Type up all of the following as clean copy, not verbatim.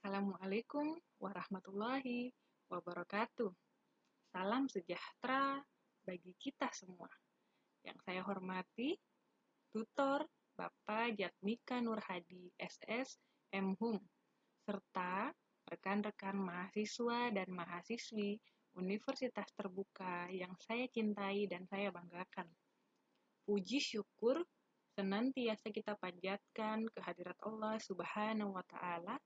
Assalamualaikum warahmatullahi wabarakatuh. Salam sejahtera bagi kita semua. Yang saya hormati, Tutor Bapak Jatmika Nurhadi SS MHum, serta rekan-rekan mahasiswa dan mahasiswi Universitas Terbuka yang saya cintai dan saya banggakan. Puji syukur senantiasa kita panjatkan kehadirat Allah Subhanahu wa Ta'ala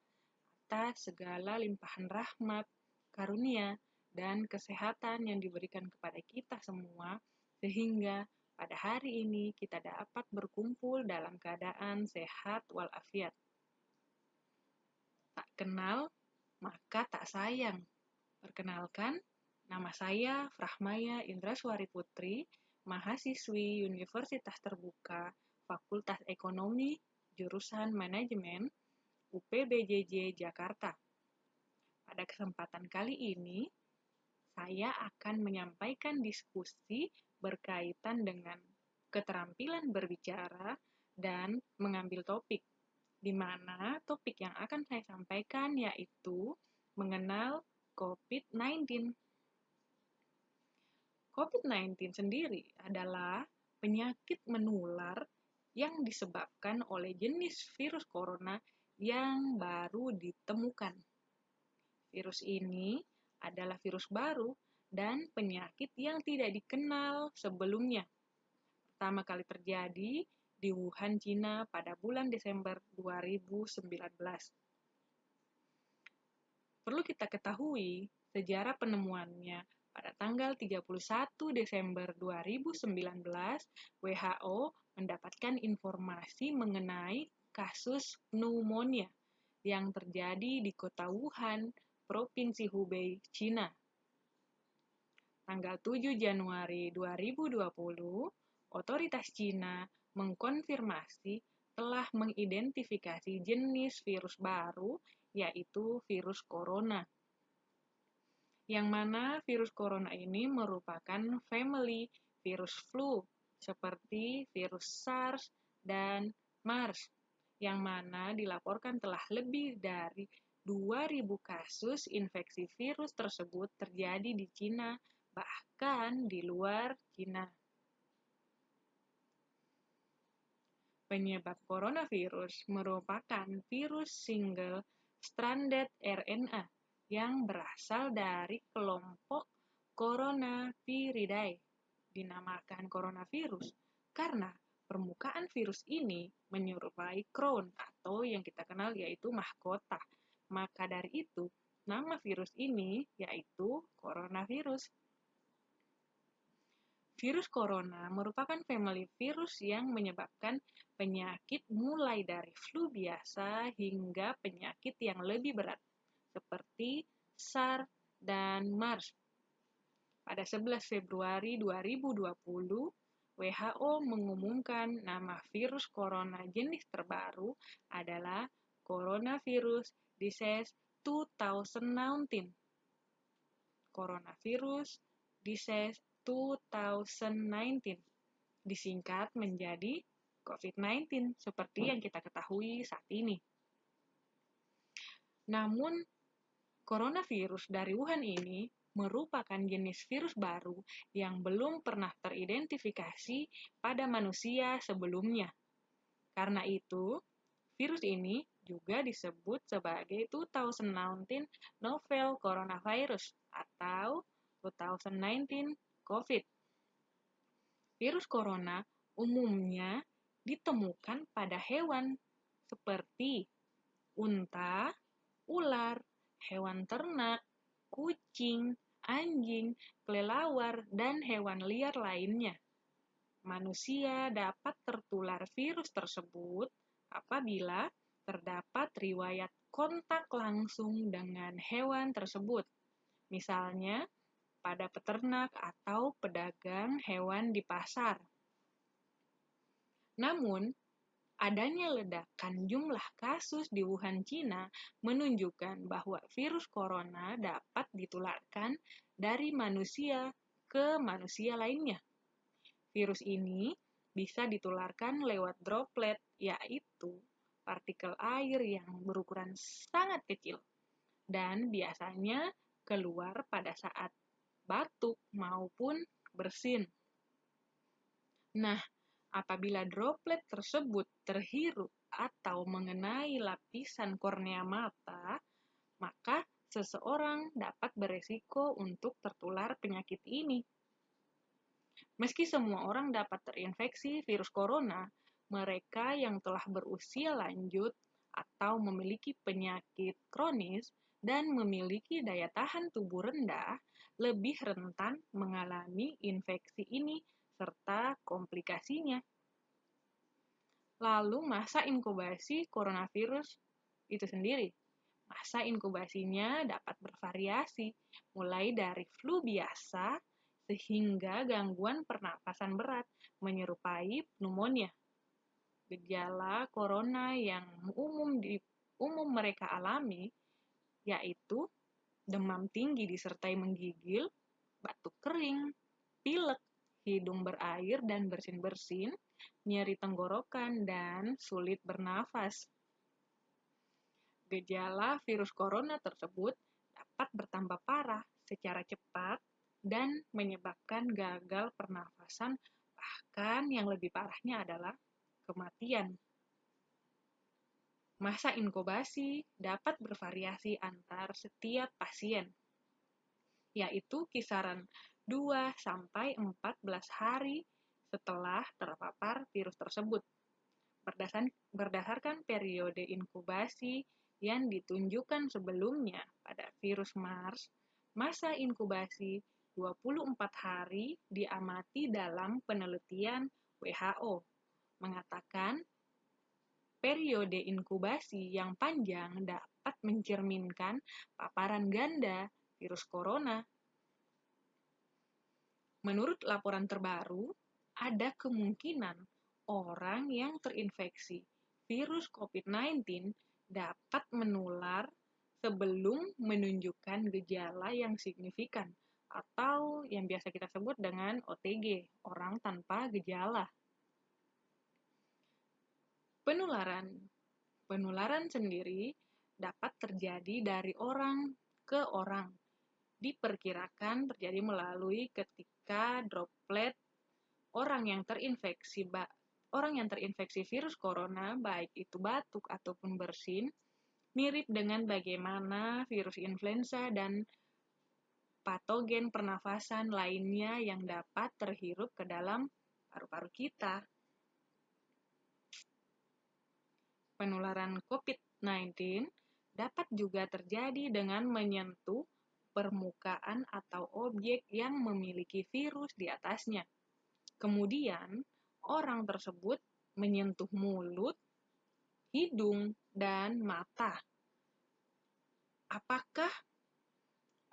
atas segala limpahan rahmat, karunia, dan kesehatan yang diberikan kepada kita semua, sehingga pada hari ini kita dapat berkumpul dalam keadaan sehat walafiat. Tak kenal, maka tak sayang. Perkenalkan, nama saya Frahmaya Indraswari Putri, mahasiswi Universitas Terbuka, Fakultas Ekonomi, jurusan Manajemen, UPBJJ Jakarta. Pada kesempatan kali ini, saya akan menyampaikan diskusi berkaitan dengan keterampilan berbicara dan mengambil topik, di mana topik yang akan saya sampaikan yaitu mengenal COVID-19. COVID-19 sendiri adalah penyakit menular yang disebabkan oleh jenis virus corona yang baru ditemukan. Virus ini adalah virus baru dan penyakit yang tidak dikenal sebelumnya. Pertama kali terjadi di Wuhan, Cina pada bulan Desember 2019. Perlu kita ketahui sejarah penemuannya. Pada tanggal 31 Desember 2019, WHO mendapatkan informasi mengenai kasus pneumonia yang terjadi di kota Wuhan, Provinsi Hubei, Cina. Tanggal 7 Januari 2020, otoritas Cina mengkonfirmasi telah mengidentifikasi jenis virus baru, yaitu virus corona. Yang mana virus corona ini merupakan family virus flu, seperti virus SARS dan MERS, yang mana dilaporkan telah lebih dari 2.000 kasus infeksi virus tersebut terjadi di Cina, bahkan di luar Cina. Penyebab coronavirus merupakan virus single-stranded RNA yang berasal dari kelompok Coronaviridae. Dinamakan coronavirus karena permukaan virus ini menyerupai crown atau yang kita kenal yaitu mahkota. Maka dari itu, nama virus ini yaitu coronavirus. Virus corona merupakan famili virus yang menyebabkan penyakit mulai dari flu biasa hingga penyakit yang lebih berat, seperti SARS dan MERS. Pada 11 Februari 2020, WHO mengumumkan nama virus corona jenis terbaru adalah Coronavirus Disease 2019. Coronavirus Disease 2019 disingkat menjadi COVID-19 seperti yang kita ketahui saat ini. Namun, coronavirus dari Wuhan ini merupakan jenis virus baru yang belum pernah teridentifikasi pada manusia sebelumnya. Karena itu, virus ini juga disebut sebagai 2019 novel coronavirus atau 2019 COVID. Virus corona umumnya ditemukan pada hewan seperti unta, ular, hewan ternak, kucing, anjing, kelelawar, dan hewan liar lainnya. Manusia dapat tertular virus tersebut apabila terdapat riwayat kontak langsung dengan hewan tersebut. Misalnya, pada peternak atau pedagang hewan di pasar. Namun, adanya ledakan jumlah kasus di Wuhan, Cina menunjukkan bahwa virus corona dapat ditularkan dari manusia ke manusia lainnya. Virus ini bisa ditularkan lewat droplet, yaitu partikel air yang berukuran sangat kecil dan biasanya keluar pada saat batuk maupun bersin. Nah, apabila droplet tersebut terhirup atau mengenai lapisan kornea mata, maka seseorang dapat beresiko untuk tertular penyakit ini. Meski semua orang dapat terinfeksi virus corona, mereka yang telah berusia lanjut atau memiliki penyakit kronis dan memiliki daya tahan tubuh rendah lebih rentan mengalami infeksi ini serta komplikasinya. Lalu masa inkubasi coronavirus itu sendiri. Masa inkubasinya dapat bervariasi, mulai dari flu biasa sehingga gangguan pernapasan berat menyerupai pneumonia. Gejala corona yang umum mereka alami yaitu demam tinggi disertai menggigil, batuk kering, pilek, hidung berair dan bersin-bersin, nyeri tenggorokan, dan sulit bernafas. Gejala virus corona tersebut dapat bertambah parah secara cepat dan menyebabkan gagal pernafasan, bahkan yang lebih parahnya adalah kematian. Masa inkubasi dapat bervariasi antar setiap pasien, yaitu kisaran 2-14 hari setelah terpapar virus tersebut. Berdasarkan periode inkubasi yang ditunjukkan sebelumnya pada virus MERS, masa inkubasi 24 hari diamati dalam penelitian WHO, mengatakan periode inkubasi yang panjang dapat mencerminkan paparan ganda virus corona. Menurut laporan terbaru, ada kemungkinan orang yang terinfeksi virus COVID-19 dapat menular sebelum menunjukkan gejala yang signifikan atau yang biasa kita sebut dengan OTG, orang tanpa gejala. Penularan sendiri dapat terjadi dari orang ke orang. Diperkirakan terjadi melalui ketika droplet orang yang terinfeksi virus corona, baik itu batuk ataupun bersin, mirip dengan bagaimana virus influenza dan patogen pernafasan lainnya yang dapat terhirup ke dalam paru-paru kita. Penularan COVID-19 dapat juga terjadi dengan menyentuh permukaan atau objek yang memiliki virus di atasnya. Kemudian, orang tersebut menyentuh mulut, hidung, dan mata. Apakah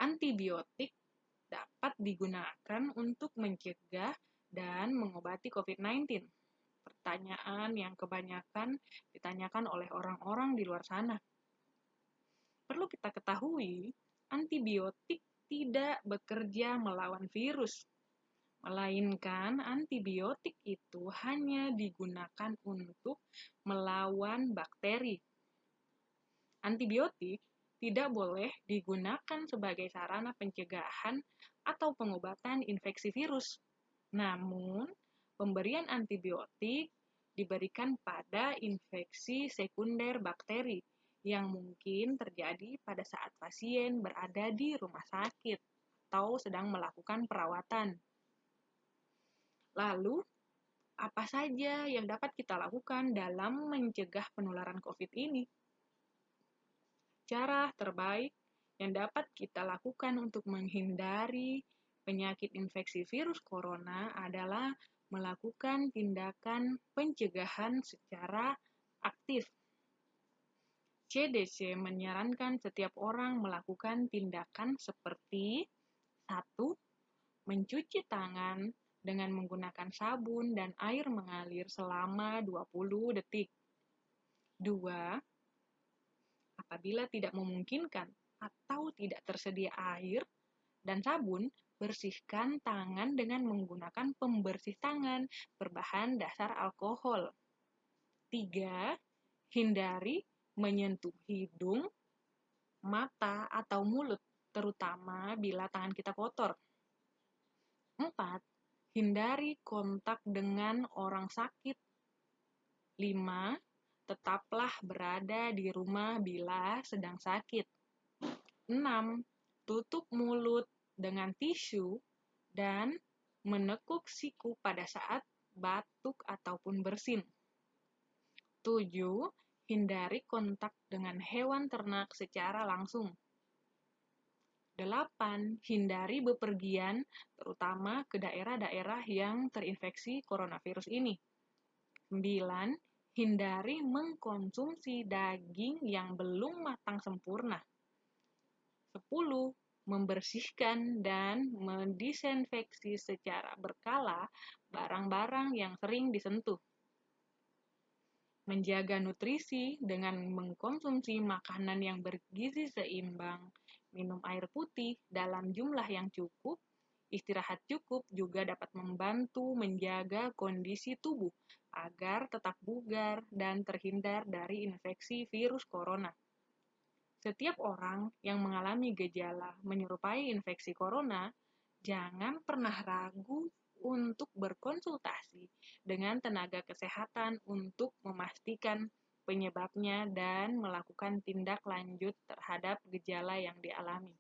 antibiotik dapat digunakan untuk mencegah dan mengobati COVID-19? Pertanyaan yang kebanyakan ditanyakan oleh orang-orang di luar sana. Perlu kita ketahui, antibiotik tidak bekerja melawan virus, melainkan antibiotik itu hanya digunakan untuk melawan bakteri. Antibiotik tidak boleh digunakan sebagai sarana pencegahan atau pengobatan infeksi virus. Namun, pemberian antibiotik diberikan pada infeksi sekunder bakteri yang mungkin terjadi pada saat pasien berada di rumah sakit atau sedang melakukan perawatan. Lalu, apa saja yang dapat kita lakukan dalam mencegah penularan COVID ini? Cara terbaik yang dapat kita lakukan untuk menghindari penyakit infeksi virus corona adalah melakukan tindakan pencegahan secara aktif. CDC menyarankan setiap orang melakukan tindakan seperti 1. Mencuci tangan dengan menggunakan sabun dan air mengalir selama 20 detik. 2. Apabila tidak memungkinkan atau tidak tersedia air dan sabun, bersihkan tangan dengan menggunakan pembersih tangan berbahan dasar alkohol. 3. hindari menyentuh hidung, mata, atau mulut, terutama bila tangan kita kotor. 4. Hindari kontak dengan orang sakit. 5. Tetaplah berada di rumah bila sedang sakit. 6. Tutup mulut dengan tisu dan menekuk siku pada saat batuk ataupun bersin. 7. Hindari kontak dengan hewan ternak secara langsung. 8. Hindari bepergian, terutama ke daerah-daerah yang terinfeksi coronavirus ini. 9. Hindari mengkonsumsi daging yang belum matang sempurna. 10. Membersihkan dan mendisinfeksi secara berkala barang-barang yang sering disentuh. Menjaga nutrisi dengan mengkonsumsi makanan yang bergizi seimbang, minum air putih dalam jumlah yang cukup, istirahat cukup juga dapat membantu menjaga kondisi tubuh agar tetap bugar dan terhindar dari infeksi virus corona. Setiap orang yang mengalami gejala menyerupai infeksi corona, jangan pernah ragu untuk berkonsultasi dengan tenaga kesehatan untuk memastikan penyebabnya dan melakukan tindak lanjut terhadap gejala yang dialami.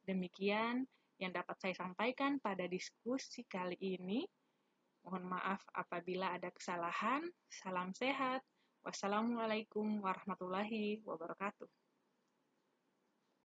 Demikian yang dapat saya sampaikan pada diskusi kali ini. Mohon maaf apabila ada kesalahan. Salam sehat. Wassalamualaikum warahmatullahi wabarakatuh.